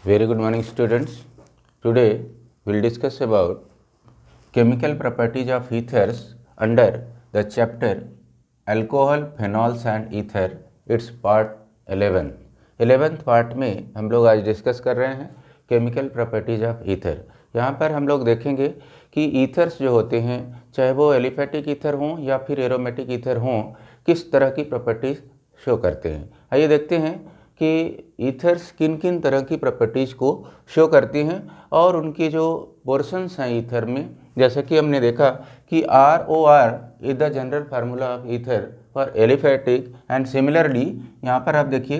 Very good morning, students. Today we'll discuss about chemical properties of ethers under the chapter Alcohol, Phenols and Ether. It's part 11. 11th part में हम लोग आज discuss कर रहे हैं chemical properties of ether. यहाँ पर हम लोग देखेंगे कि ईथर्स जो होते हैं, चाहे वो एलिफेटिक ईथर हों या फिर एरोमेटिक ईथर हों, किस तरह की प्रॉपर्टीज शो करते हैं। आइए देखते हैं कि ईथर्स किन किन तरह की प्रॉपर्टीज़ को शो करती हैं और उनके जो पोर्शंस हैं ईथर में, जैसे कि हमने देखा कि ROR is the general formula of ether for aliphatic and similarly यहाँ पर आप देखिए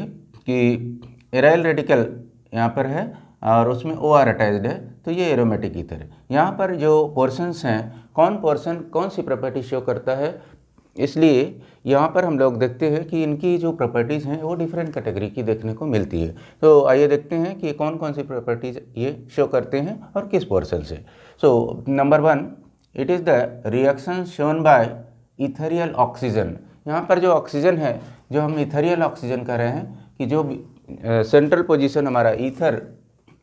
कि एराइल रेडिकल यहाँ पर है और उसमें OR अटैच्ड है, तो ये एरोमेटिक ईथर है। यहाँ पर जो पोर्शंस हैं, कौन पोर्शन कौन सी प्रॉपर्टी शो करता है, इसलिए यहाँ पर हम लोग देखते हैं कि इनकी जो प्रॉपर्टीज़ हैं वो डिफरेंट कैटेगरी की देखने को मिलती है। तो आइए देखते हैं कि कौन कौन सी प्रॉपर्टीज़ ये शो करते हैं और किस पोर्शन से। So number 1, it is the reaction shown by ethereal oxygen. यहाँ पर जो ऑक्सीजन है, जो हम इथेरियल ऑक्सीजन कह रहे हैं कि जो सेंट्रल पोजीशन हमारा ईथर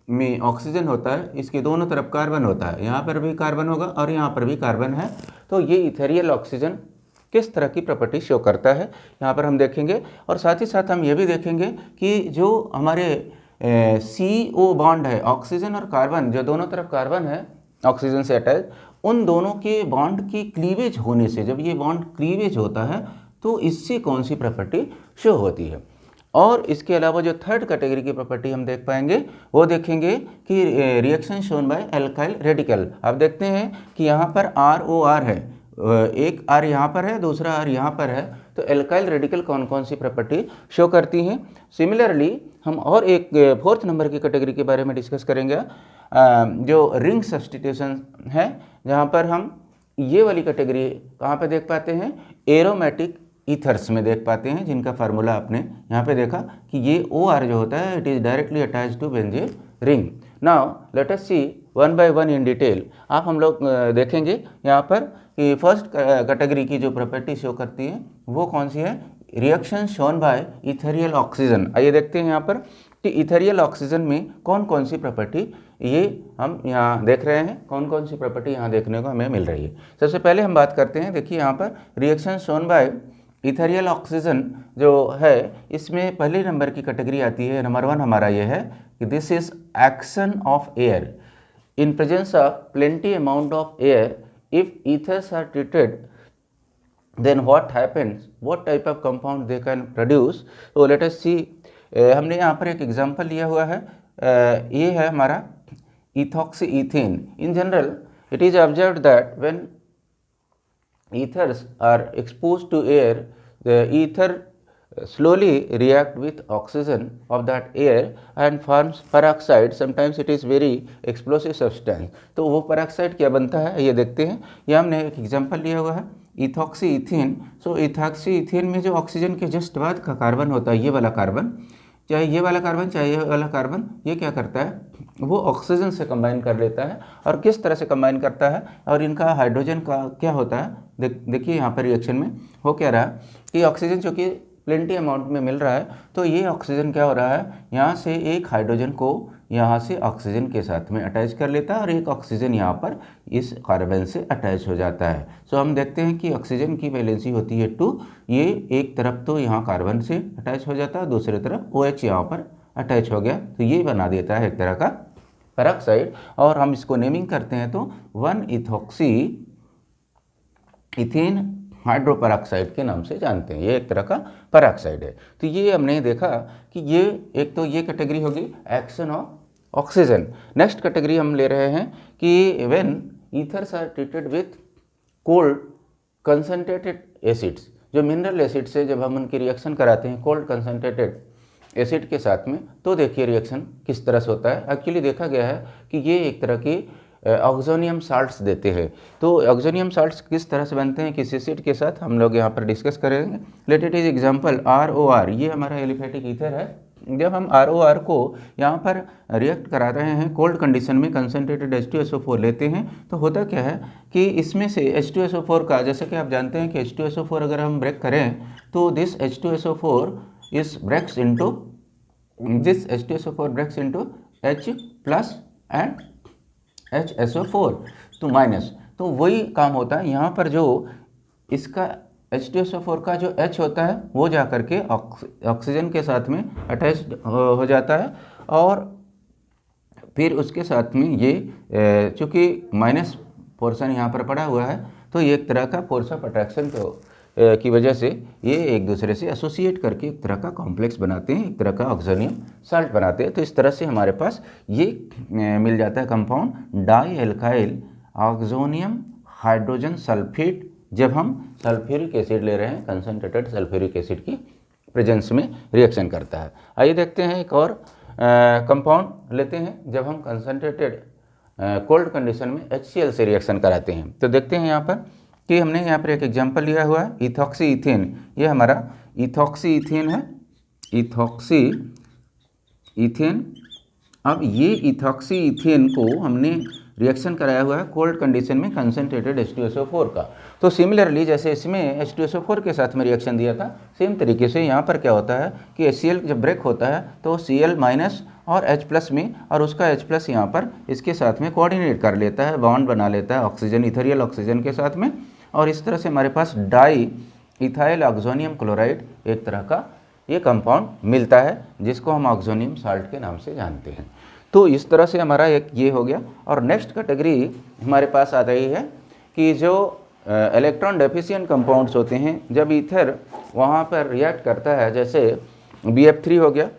में ऑक्सीजन होता है, इसके दोनों तरफ कार्बन होता है, यहाँ पर भी कार्बन होगा और यहाँ पर भी कार्बन है। तो ये इथेरियल ऑक्सीजन किस तरह की प्रॉपर्टी शो करता है यहाँ पर हम देखेंगे, और साथ ही साथ हम ये भी देखेंगे कि जो हमारे CO बॉन्ड है, ऑक्सीजन और कार्बन, जो दोनों तरफ कार्बन है ऑक्सीजन से अटैच, उन दोनों के बॉन्ड की क्लीवेज होने से, जब ये बॉन्ड क्लीवेज होता है तो इससे कौन सी प्रॉपर्टी शो होती है। और इसके अलावा जो थर्ड कैटेगरी की प्रॉपर्टी हम देख पाएंगे, वो देखेंगे कि reaction shown by alkyl radical. आप देखते हैं कि यहाँ पर ROR है, एक R यहाँ पर है, दूसरा R यहाँ पर है, तो एल्काइल रेडिकल कौन कौन सी प्रॉपर्टी शो करती हैं। सिमिलरली हम और एक फोर्थ नंबर की कैटेगरी के बारे में डिस्कस करेंगे, जो रिंग सब्स्टिट्यूशन है, जहाँ पर हम ये वाली कैटेगरी कहाँ पे देख पाते हैं, एरोमेटिक ईथर्स में देख पाते हैं, जिनका फार्मूला आपने यहाँ पे देखा कि ये OR जो होता है, it is directly attached to benzene ring. Now let us see one by one in detail. आप हम लोग देखेंगे यहाँ पर कि फर्स्ट कैटेगरी की जो प्रॉपर्टी शो करती है वो कौन सी है, reaction shown by ethereal oxygen. आइए देखते हैं यहाँ पर कि इथेरियल ऑक्सीजन में कौन कौन सी प्रॉपर्टी ये हम यहाँ देख रहे हैं, कौन कौन सी प्रॉपर्टी यहाँ देखने को हमें मिल रही है। सबसे पहले हम बात करते हैं, देखिए यहाँ पर reaction shown by ethereal oxygen जो है, इसमें पहले नंबर की कैटेगरी आती है, नंबर 1 हमारा ये है कि this is action of air in presence of plenty amount of air. If ethers are treated, then what happens, what type of compound they can produce. So let us see, हमने यहाँ पर एक example लिया हुआ है, ये है हमारा ethoxyethane. In general it is observed that when ethers are exposed to air, the ether slowly react with oxygen of that air and forms peroxide. Sometimes it is very explosive substance. तो वो peroxide क्या बनता है ये देखते हैं। ये हमने एक एग्जांपल लिया हुआ है इथॉक्सीईथेन। सो इथॉक्सीईथेन में जो ऑक्सीजन के जस्ट बाद का कार्बन होता है, ये वाला कार्बन, चाहे ये वाला कार्बन चाहे ये वाला कार्बन, ये क्या करता है, वो ऑक्सीजन से कंबाइन कर लेता है। और किस तरह से कंबाइन करता है और इनका हाइड्रोजन का क्या होता है, देखिए यहाँ पर रिएक्शन में हो क्या रहा है कि ऑक्सीजन चूँकि प्लेंटी अमाउंट में मिल रहा है, तो ये ऑक्सीजन क्या हो रहा है, यहाँ से एक हाइड्रोजन को यहाँ से ऑक्सीजन के साथ में अटैच कर लेता है और एक ऑक्सीजन यहाँ पर इस कार्बन से अटैच हो जाता है। सो हम देखते हैं कि ऑक्सीजन की वैलेंसी होती है 2, ये एक तरफ तो यहाँ कार्बन से अटैच हो जाता है, दूसरी तरफ OH यहाँ पर अटैच हो गया, तो ये बना देता है एक तरह का पेरोक्साइड। और हम इसको नेमिंग करते हैं तो 1-इथॉक्सी इथेन हाइड्रोपेरोक्साइड के नाम से जानते हैं, ये एक तरह का पेरोक्साइड है। तो ये हमने देखा कि ये एक तो ये कैटेगरी होगी action of oxygen. Next category हम ले रहे हैं कि when ethers are treated with cold concentrated acids, जो मिनरल एसिड से जब हम उनकी रिएक्शन कराते हैं कोल्ड कंसनट्रेटेड एसिड के साथ में, तो देखिए रिएक्शन किस तरह से होता है। एक्चुअली देखा गया है कि ये एक तरह की ऑक्सोनियम साल्ट्स देते हैं। तो ऑक्सोनियम साल्ट्स किस तरह से बनते हैं, किस एसिड के साथ, हम लोग यहाँ पर डिस्कस करेंगे। Let it is example ROR, ये हमारा एलिफेटिक ईथर है। जब हम ROR को यहाँ पर रिएक्ट करा रहे हैं कोल्ड कंडीशन में, कंसनट्रेटेड H2SO4 लेते हैं, तो होता क्या है कि इसमें से H2SO4 का, जैसे कि आप जानते हैं कि H2SO4 अगर हम ब्रेक करें तो this H2SO4 breaks into H plus and HSO4 तो माइनस। तो वही काम होता है यहाँ पर, जो इसका H2SO4 का जो H होता है वो जा करके ऑक्सीजन के साथ में अटैच हो जाता है, और फिर उसके साथ में ये चूँकि माइनस पोर्शन यहाँ पर पड़ा हुआ है, तो ये एक तरह का फोर्स ऑफ अट्रैक्शन की वजह से ये एक दूसरे से एसोसिएट करके एक तरह का कॉम्प्लेक्स बनाते हैं, एक तरह का ऑक्सीजनियम साल्ट बनाते हैं। तो इस तरह से हमारे पास ये मिल जाता है compound dialkyl oxonium hydrogen sulphate, जब हम सल्फ्यूरिक एसिड ले रहे हैं, कंसनट्रेटेड सल्फ्यूरिक एसिड की प्रेजेंस में रिएक्शन करता है। आइए देखते हैं एक और कंपाउंड लेते हैं जब हम कंसनट्रेटेड कोल्ड कंडीशन में HCl से रिएक्शन कराते हैं। तो देखते हैं यहाँ पर कि हमने यहाँ पर एक एग्जांपल लिया हुआ है इथॉक्सी इथेन। ये हमारा इथॉक्सी इथेन है, इथॉक्सी इथेन। अब ये इथॉक्सी इथेन को हमने रिएक्शन कराया हुआ है कोल्ड कंडीशन में कंसनट्रेटेड H2SO4 का। तो सिमिलरली जैसे इसमें H2SO4 के साथ में रिएक्शन दिया था, सेम तरीके से यहाँ पर क्या होता है कि HCl जब ब्रेक होता है तो Cl माइनस और H प्लस में, और उसका H प्लस यहाँ पर इसके साथ में कोऑर्डिनेट कर लेता है, बॉन्ड बना लेता है ऑक्सीजन, इथेरियल ऑक्सीजन के साथ में, और इस तरह से हमारे पास डाई इथाइल ऑक्सोनियम क्लोराइड एक तरह का ये कंपाउंड मिलता है, जिसको हम ऑक्सोनियम साल्ट के नाम से जानते हैं। तो इस तरह से हमारा एक ये हो गया। और नेक्स्ट कैटेगरी हमारे पास आ रही है कि जो इलेक्ट्रॉन डेफिशिएंट कंपाउंड्स होते हैं, जब ईथर वहाँ पर रिएक्ट करता है, जैसे BF3 हो गया,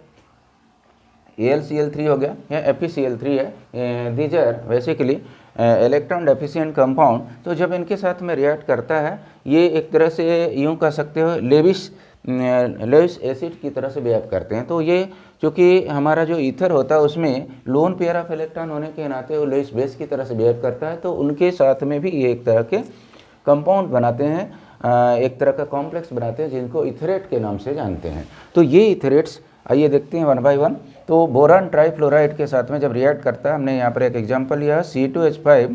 AlCl3 हो गया, या FeCl3 है, these are basically electron deficient compound. तो जब इनके साथ में रिएक्ट करता है, ये एक तरह से यूँ कह सकते हो लेविस एसिड की तरह से बिहेव करते हैं। तो ये चूँकि हमारा जो ईथर होता है उसमें लोन पेयर ऑफ इलेक्ट्रॉन होने के नाते वो लेविस बेस की तरह से बिहेव करता है, तो उनके साथ में भी ये एक तरह के कंपाउंड बनाते हैं, एक तरह का कॉम्प्लेक्स बनाते हैं, जिनको इथरेट के नाम से जानते हैं। तो ये इथरेट्स आइए देखते हैं वन बाय वन। तो बोरान ट्राइफ्लोराइड के साथ में जब रिएक्ट करता है, हमने यहाँ पर एक एग्जाम्पल लिया है C2H5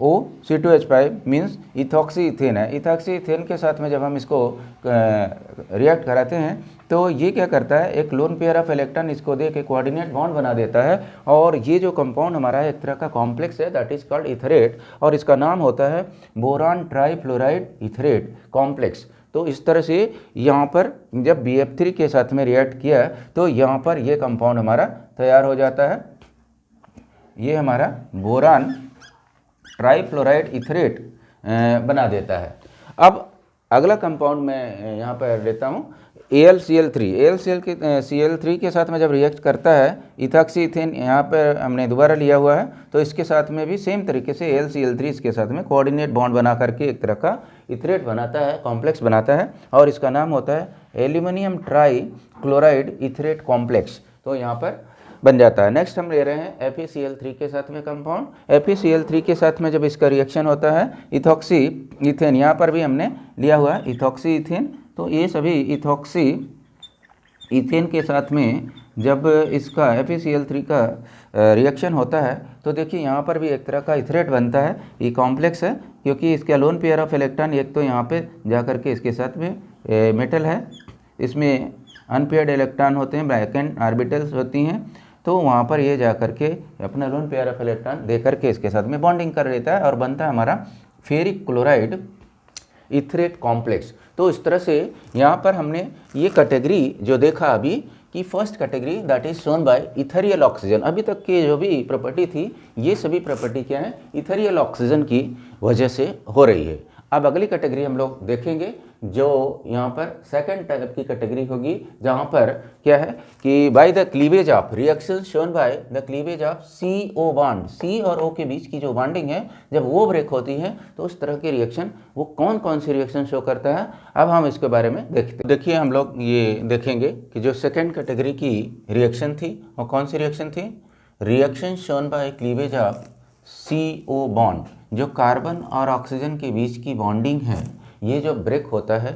O C2H5 means ethoxy ethane है। इथॉक्सी इथेन के साथ में जब हम इसको रिएक्ट कराते हैं तो ये क्या करता है, एक लोन पेयर ऑफ इलेक्ट्रॉन इसको दे के कोऑर्डिनेट बॉन्ड बना देता है, और ये जो कंपाउंड हमारा एक तरह का कॉम्प्लेक्स है दैट इज कॉल्ड इथरेट, और इसका नाम होता है बोरान ट्राइफ्लोराइड इथरेट कॉम्प्लेक्स। तो इस तरह से यहाँ पर जब BF3 के साथ में रिएक्ट किया तो यहाँ पर ये कंपाउंड हमारा तैयार हो जाता है, ये हमारा बोरान ट्राइफ्लोराइड इथरेट बना देता है। अब अगला कंपाउंड मैं यहाँ पर लेता हूँ AlCl3। AlCl3 के साथ में जब रिएक्ट करता है इथॉक्सी इथेन, यहाँ पर हमने दोबारा लिया हुआ है, तो इसके साथ में भी सेम तरीके से AlCl3 इसके साथ में कोऑर्डिनेट बॉन्ड बना करके एक तरह का इथरेट बनाता है, कॉम्प्लेक्स बनाता है, और इसका नाम होता है aluminium try chloride etherate complex. तो यहाँ पर बन जाता है। नेक्स्ट हम ले रहे हैं FeCl3 के साथ में कंपाउंड। FeCl3 के साथ में जब इसका रिएक्शन होता है इथॉक्सी इथेन, यहाँ पर भी हमने लिया हुआ है इथॉक्सी इथेन। तो ये सभी इथॉक्सी इथेन के साथ में जब इसका FeCl3 का रिएक्शन होता है तो देखिए यहाँ पर भी एक तरह का इथरेट बनता है। ये कॉम्प्लेक्स है क्योंकि इसका लोन पेयर ऑफ इलेक्ट्रॉन एक तो यहाँ पे जा कर के इसके साथ में मेटल है, इसमें अनपेयर्ड इलेक्ट्रॉन होते हैं, वैकेंट ऑर्बिटल्स होती हैं, तो वहाँ पर ये जा कर के अपना लोन पेयर ऑफ इलेक्ट्रॉन दे करके इसके साथ में बॉन्डिंग कर लेता है और बनता है हमारा फेरिक क्लोराइड इथरेट कॉम्प्लेक्स। तो इस तरह से यहाँ पर हमने ये कैटेगरी जो देखा अभी कि first category that is shown by ethereal oxygen. अभी तक की जो भी प्रॉपर्टी थी ये सभी प्रॉपर्टी क्या है, इथेरियल ऑक्सीजन की वजह से हो रही है। अब अगली कैटेगरी हम लोग देखेंगे जो यहाँ पर सेकंड टाइप की कैटेगरी होगी, जहाँ पर क्या है कि by the cleavage of reaction shown by the cleavage of CO bond, C और O के बीच की जो बॉन्डिंग है जब वो ब्रेक होती है तो उस तरह के रिएक्शन वो कौन कौन सी रिएक्शन शो करता है, अब हम इसके बारे में देखते हैं। देखिए हम लोग ये देखेंगे कि जो सेकेंड कैटेगरी की रिएक्शन थी वो कौन सी रिएक्शन थी, reaction shown by cleavage of CO bond, जो कार्बन और ऑक्सीजन के बीच की बॉन्डिंग है ये जो ब्रेक होता है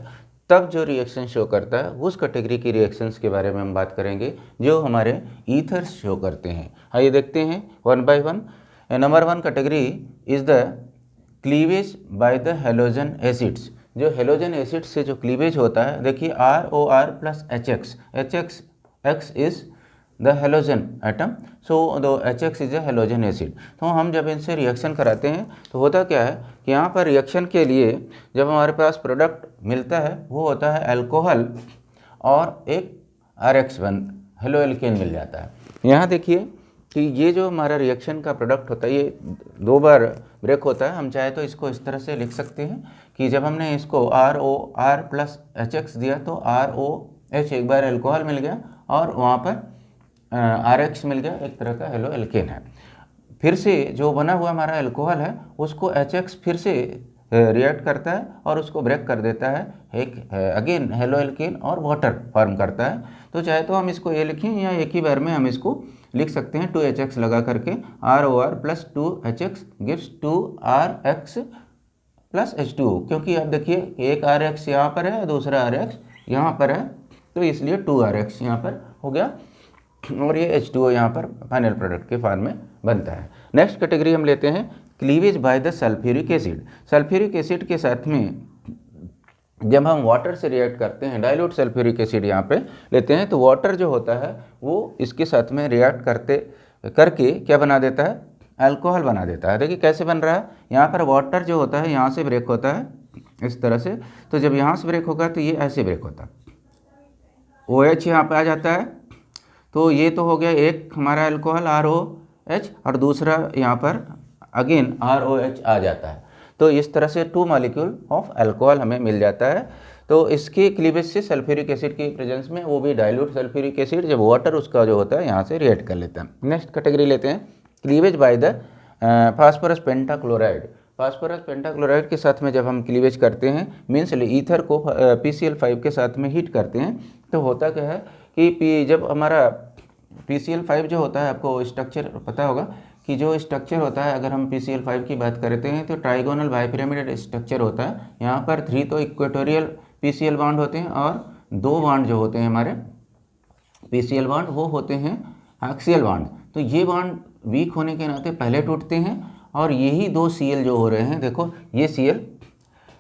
तब जो रिएक्शन शो करता है उस कैटेगरी की रिएक्शंस के बारे में हम बात करेंगे जो हमारे ईथर्स शो करते हैं। आइए देखते हैं one by one. Number one category is the cleavage by the halogen acids. जो हेलोजन एसिड से जो क्लीवेज होता है, देखिए ROR plus HX, HX X is the halogen atom, so the HX is a halogen acid. तो हम जब इनसे रिएक्शन कराते हैं तो होता क्या है कि यहाँ पर रिएक्शन के लिए जब हमारे पास प्रोडक्ट मिलता है वो होता है अल्कोहल और एक RH1 हेलो एल्केन मिल जाता है। यहाँ देखिए कि ये जो हमारा रिएक्शन का प्रोडक्ट होता है ये 2 बार ब्रेक होता है। हम चाहे तो इसको इस तरह से लिख सकते हैं कि जब हमने इसको ROR प्लस HX दिया तो ROH एक बार अल्कोहल मिल गया और वहाँ पर RH मिल गया, एक तरह का हेलो एल्केन है। फिर से जो बना हुआ हमारा अल्कोहल है उसको HX फिर से रिएक्ट करता है और उसको ब्रेक कर देता है एक अगेन हेलो एल्केन और वाटर फॉर्म करता है। तो चाहे तो हम इसको ये लिखें या एक ही बार में हम इसको लिख सकते हैं 2HX लगा करके ROR plus 2HX gives 2RH plus H2O, क्योंकि अब देखिए एक RH यहाँ पर है दूसरा RH यहाँ पर है तो इसलिए 2RH यहाँ पर हो गया और ये H2O यहाँ पर फाइनल प्रोडक्ट के फॉर्म में बनता है। नेक्स्ट कैटेगरी हम लेते हैं cleavage by the sulphuric acid. Sulphuric acid के साथ में जब हम वाटर से रिएक्ट करते हैं, डाइल्यूट सल्फ्यूरिक एसिड यहाँ पे लेते हैं तो वाटर जो होता है वो इसके साथ में रिएक्ट करके क्या बना देता है, अल्कोहल बना देता है। देखिए कैसे बन रहा है, यहाँ पर वाटर जो होता है यहाँ से ब्रेक होता है इस तरह से, तो जब यहाँ से ब्रेक होगा तो ये ऐसे ब्रेक होता है, OH यहाँ पर आ जाता है। तो ये तो हो गया एक हमारा अल्कोहल ROH और दूसरा यहाँ पर अगेन ROH आ जाता है। तो इस तरह से 2 मॉलिक्यूल ऑफ अल्कोहल हमें मिल जाता है। तो इसके क्लीवेज से सल्फ्यूरिक एसिड की प्रेजेंस में वो भी डाइल्यूट सल्फ्यूरिक एसिड जब वाटर उसका जो होता है यहाँ से रिएक्ट कर लेता है। नेक्स्ट कैटेगरी लेते हैं cleavage by the phosphorus pentachloride. Phosphorus pentachloride के साथ में जब हम क्लीवेज करते हैं मीन्स ईथर को PCl5 के साथ में हीट करते हैं तो होता क्या है कि जब हमारा PCl5 जो होता है, आपको स्ट्रक्चर पता होगा कि जो स्ट्रक्चर होता है अगर हम PCl5 की बात करते हैं तो ट्राइगोनल बाइपिरामिड स्ट्रक्चर होता है। यहाँ पर 3 तो इक्वेटोरियल PCl बॉन्ड होते हैं और 2 बॉन्ड जो होते हैं हमारे PCl बॉन्ड वो होते हैं एक्सियल बॉन्ड। तो ये बॉन्ड वीक होने के नाते पहले टूटते हैं और यही 2 Cl जो हो रहे हैं, देखो ये Cl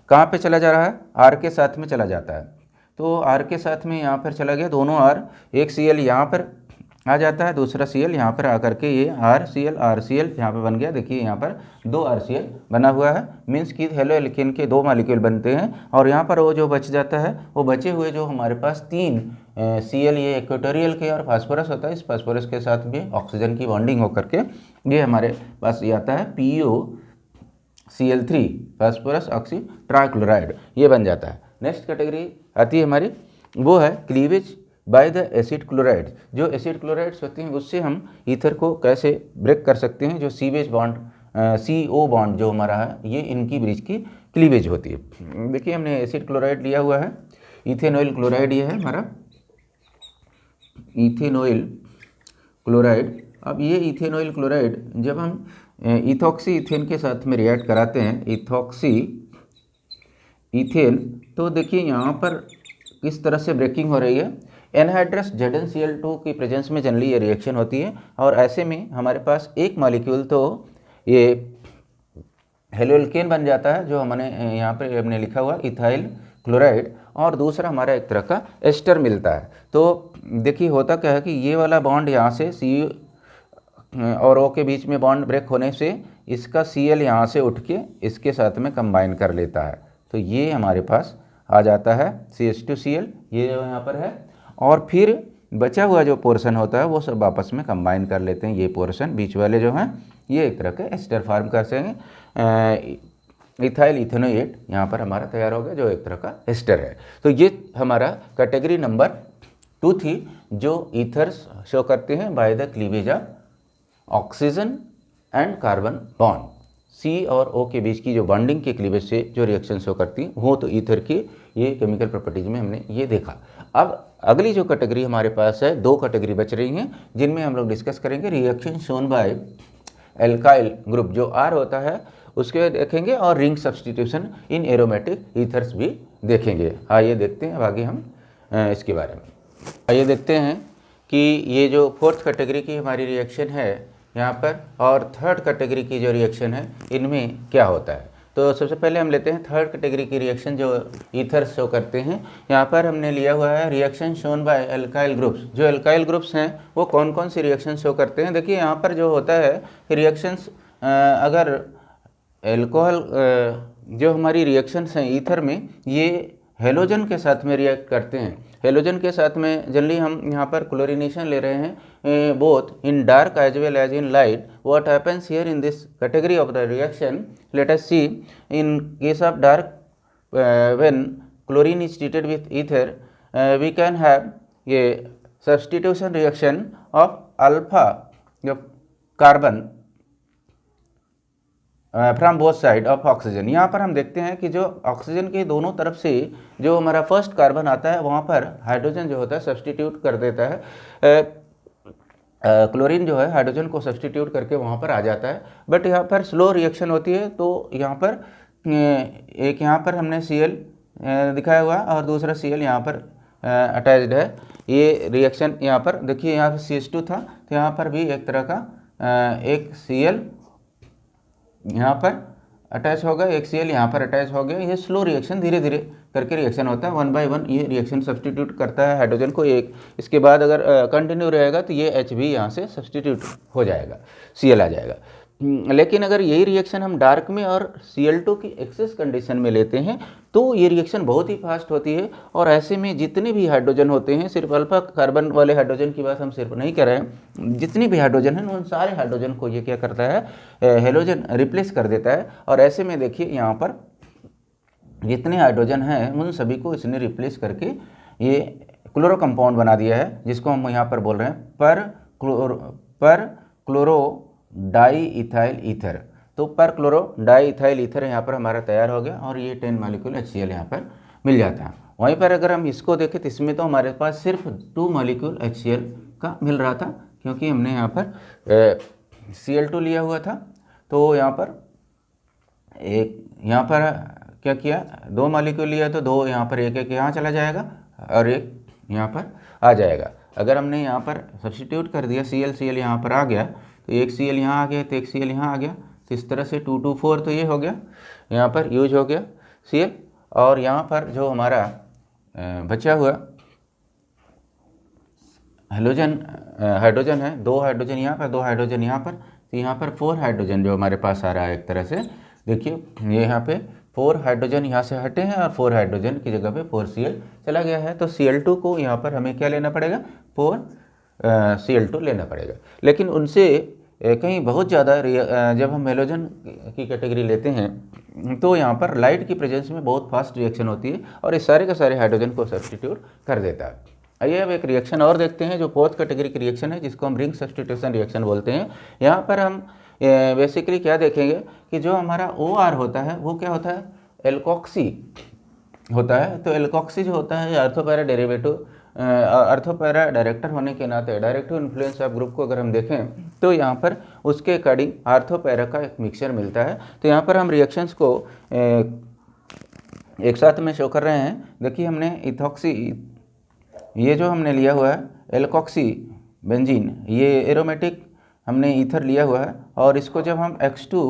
कहाँ पे चला जा रहा है, R के साथ में चला जाता है। तो R के साथ में यहाँ पर चला गया दोनों R, एक Cl यहाँ पर आ जाता है दूसरा Cl यहाँ पर आकर के ये RCl यहाँ पे बन गया। देखिए यहाँ पर 2 RCl बना हुआ है, मीन्स कि हेलो एल्केन के 2 मॉलिक्यूल बनते हैं और यहाँ पर वो जो बच जाता है वो बचे हुए जो हमारे पास 3 Cl ये इक्वेटोरियल के और फास्फोरस होता है, इस फास्फोरस के साथ भी ऑक्सीजन की बॉन्डिंग होकर के ये हमारे पास ये आता है POCl3 फास्फोरस ऑक्सी ट्राइक्लोराइड, ये बन जाता है। नेक्स्ट कैटेगरी आती है हमारी, वो है cleavage by the acid chloride. जो एसिड क्लोराइड्स होते हैं उससे हम ईथर को कैसे ब्रेक कर सकते हैं, जो सीवेज बॉन्ड CO बॉन्ड जो हमारा है ये इनकी ब्रिज की क्लीवेज होती है। देखिए हमने एसिड क्लोराइड लिया हुआ है, इथेनॉइल क्लोराइड ये है हमारा इथेनॉइल क्लोराइड। अब ये इथेनॉइल क्लोराइड जब हम इथॉक्सी इथेन के साथ में रिएक्ट कराते हैं, इथॉक्सी इथेन, तो देखिए यहाँ पर किस तरह से ब्रेकिंग हो रही है। एनहाइड्रस ZnCl2 की प्रेजेंस में जनरली ये रिएक्शन होती है और ऐसे में हमारे पास एक मॉलिक्यूल तो ये हेलो एल्केन बन जाता है जो हमने यहाँ पे हमने लिखा हुआ इथाइल क्लोराइड, और दूसरा हमारा एक तरह का एस्टर मिलता है। तो देखिए होता क्या है कि ये वाला बॉन्ड यहाँ से C और O के बीच में बॉन्ड ब्रेक होने से इसका Cl यहाँ से उठ के इसके साथ में कंबाइन कर लेता है, तो ये हमारे पास आ जाता है CH2Cl, ये जो यहाँ पर है, और फिर बचा हुआ जो पोर्शन होता है वो सब आपस में कंबाइन कर लेते हैं। ये पोर्शन बीच वाले जो हैं ये एक तरह के एस्टर फॉर्म कर सकेंगे, इथाइल इथेनोएट यहाँ पर हमारा तैयार हो गया जो एक तरह का एस्टर है। तो ये हमारा कैटेगरी नंबर 2 थी जो ईथर्स शो करते हैं by the cleavage of oxygen and carbon bond. C और O के बीच की जो बॉन्डिंग के क्लीवेज से जो रिएक्शन शो करती हैं वो तो ईथर की ये केमिकल प्रॉपर्टीज में हमने ये देखा। अब अगली जो कैटेगरी हमारे पास है, 2 कैटेगरी बच रही हैं जिनमें हम लोग डिस्कस करेंगे reaction shown by alkyl group, जो R होता है उसके देखेंगे, और ring substitution in aromatic ethers भी देखेंगे। आइए देखते हैं अब आगे हम इसके बारे में। आइए देखते हैं कि ये जो 4th कैटेगरी की हमारी रिएक्शन है यहाँ पर और 3rd कैटेगरी की जो रिएक्शन है इनमें क्या होता है। तो सबसे पहले हम लेते हैं थर्ड कैटेगरी की रिएक्शन जो ईथर्स शो करते हैं। यहाँ पर हमने लिया हुआ है reaction shown by alkyl groups. जो एल्काइल ग्रुप्स हैं वो कौन कौन सी रिएक्शन शो करते हैं। देखिए यहाँ पर जो होता है रिएक्शंस, अगर एल्कोहल जो हमारी रिएक्शंस हैं ईथर में, ये हेलोजन के साथ में रिएक्ट करते हैं। हेलोजन के साथ में जनरली हम यहाँ पर क्लोरीनेशन ले रहे हैं both in dark as well as in light. What happens here in this category of the reaction, let us see in case of dark when chlorine is treated with ether we can have ये substitution reaction of alpha carbon from both side of oxygen. यहाँ पर हम देखते हैं कि जो oxygen के दोनों तरफ से जो हमारा फर्स्ट कार्बन आता है वहाँ पर हाइड्रोजन जो होता है सब्स्टिट्यूट कर देता है। क्लोरीन जो है हाइड्रोजन को सब्स्टिट्यूट करके वहाँ पर आ जाता है। बट यहाँ पर स्लो रिएक्शन होती है। तो यहाँ पर एक यहाँ पर हमने Cl दिखाया हुआ और दूसरा Cl यहाँ पर अटैच्ड है। ये रिएक्शन यहाँ पर देखिए, यहाँ पर CH2 था तो यहाँ पर भी एक तरह का एक Cl यहाँ पर अटैच हो गया, एक Cl यहाँ पर अटैच हो गया। ये स्लो रिएक्शन, धीरे धीरे करके रिएक्शन होता है। 1 बाय 1 ये रिएक्शन सब्स्टिट्यूट करता है हाइड्रोजन को एक। इसके बाद अगर कंटिन्यू रहेगा तो ये H भी यहाँ से सब्स्टिट्यूट हो जाएगा, Cl आ जाएगा। लेकिन अगर यही रिएक्शन हम डार्क में और Cl2 की एक्सेस कंडीशन में लेते हैं तो ये रिएक्शन बहुत ही फास्ट होती है। और ऐसे में जितने भी हाइड्रोजन होते हैं, सिर्फ अल्फा कार्बन वाले हाइड्रोजन की बात हम सिर्फ नहीं कर रहे हैं, जितने भी हाइड्रोजन हैं उन सारे हाइड्रोजन को ये क्या करता है, हेलोजन रिप्लेस कर देता है। और ऐसे में देखिए यहाँ पर जितने हाइड्रोजन हैं उन सभी को इसने रिप्लेस करके ये क्लोरो कंपाउंड बना दिया है, जिसको हम यहाँ पर बोल रहे हैं पर क्लोरो डाई इथाइल ईथर। तो पर क्लोरो डाई इथाइल ईथर यहाँ पर हमारा तैयार हो गया और ये 10 मॉलिक्यूल HCl यहाँ पर मिल जाता है। वहीं पर अगर हम इसको देखें तो इसमें तो हमारे पास सिर्फ 2 मॉलिक्यूल HCl का मिल रहा था, क्योंकि हमने यहाँ पर Cl2 लिया हुआ था। तो यहाँ पर क्या किया, 2 मॉलिक्यूल लिया तो 2 यहाँ पर एक यहाँ चला जाएगा और एक यहाँ पर आ जाएगा। अगर हमने यहाँ पर सब्स्टिट्यूट कर दिया Cl यहाँ पर आ गया तो एक Cl यहाँ आ गया तो एक Cl यहाँ आ गया, तो इस तरह से 2 2 4 तो ये हो गया, यहाँ पर यूज हो गया Cl। और यहाँ पर जो हमारा बचा हुआ हाइड्रोजन है, 2 हाइड्रोजन यहाँ पर 2 हाइड्रोजन यहाँ पर, तो यहाँ पर 4 हाइड्रोजन जो हमारे पास आ रहा है एक तरह से। देखिए ये यहाँ पे 4 हाइड्रोजन यहाँ से हटे हैं और 4 हाइड्रोजन की जगह पे 4 Cl चला गया है। तो Cl2 को यहाँ पर हमें क्या लेना पड़ेगा, 4 Cl2 लेना पड़ेगा। लेकिन उनसे कहीं बहुत ज़्यादा जब हम हेलोजन की कैटेगरी लेते हैं तो यहाँ पर लाइट की प्रेजेंस में बहुत फास्ट रिएक्शन होती है और इस सारे के सारे हाइड्रोजन को सब्स्टिट्यूट कर देता है। आइए अब एक रिएक्शन और देखते हैं जो फोर्थ कैटेगरी की रिएक्शन है, जिसको हम रिंग सब्स्टिट्यूशन रिएक्शन बोलते हैं। यहाँ पर हम बेसिकली क्या देखेंगे कि जो हमारा OR होता है वो क्या होता है, एल्कोक्सी होता है। तो एल्कोक्सी जो होता है अर्थोपैरा डेरिवेटिव, अर्थोपैरा डायरेक्टर होने के नाते डायरेक्टिव इन्फ्लुएंस ऑफ ग्रुप को अगर हम देखें तो यहाँ पर उसके अकॉर्डिंग अर्थोपैरा का एक मिक्सचर मिलता है। तो यहाँ पर हम रिएक्शंस को एक साथ में शो कर रहे हैं। देखिए हमने इथॉक्सी, ये जो हमने लिया हुआ है एल्कोक्सी बेंजीन, ये एरोमेटिक हमने ईथर लिया हुआ है और इसको जब हम X2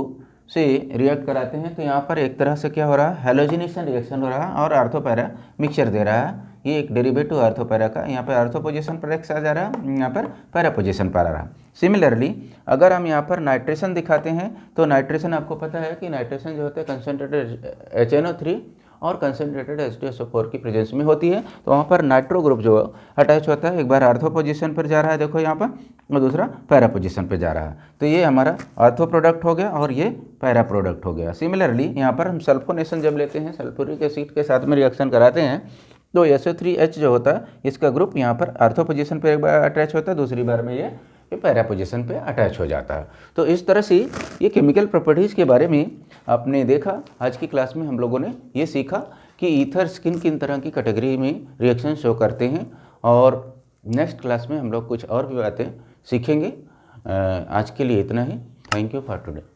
से रिएक्ट कराते हैं तो यहाँ पर एक तरह से क्या हो रहा है, हेलोजिनेशन रिएक्शन हो रहा है और अर्थोपैरा मिक्सचर दे रहा है। ये एक डेरिवेटिव अर्थोपैरा का, यहाँ पर अर्थो पोजीशन पर X आ जा रहा है, यहाँ पर पैरा पोजीशन पर आ रहा है। सिमिलरली अगर हम यहाँ पर नाइट्रेशन दिखाते हैं तो नाइट्रेशन आपको पता है कि नाइट्रेशन जो होता है कंसनट्रेटेड HNO3 और कंसनट्रेटेड H2SO4 की प्रेजेंस में होती है। तो वहाँ पर नाइट्रो ग्रुप जो अटैच होता है, एक बार आर्थो पोजीशन पर जा रहा है देखो यहाँ पर, और दूसरा पैरा पोजीशन पर जा रहा है। तो ये हमारा आर्थो प्रोडक्ट हो गया और ये पैरा प्रोडक्ट हो गया। सिमिलरली यहाँ पर हम सल्फोनेशन जब लेते हैं, सल्फ्यूरिक एसिड के साथ में रिएक्शन कराते हैं तो SO3H जो होता है इसका ग्रुप यहाँ पर आर्थो पोजीशन पर एक बार अटैच होता है, दूसरी बार में ये पैरा पोजीशन पे अटैच हो जाता है। तो इस तरह से ये केमिकल प्रॉपर्टीज़ के बारे में आपने देखा। आज की क्लास में हम लोगों ने ये सीखा कि ईथर्स किन किन तरह की कैटेगरी में रिएक्शन शो करते हैं और नेक्स्ट क्लास में हम लोग कुछ और भी बातें सीखेंगे। आज के लिए इतना ही। Thank you for today.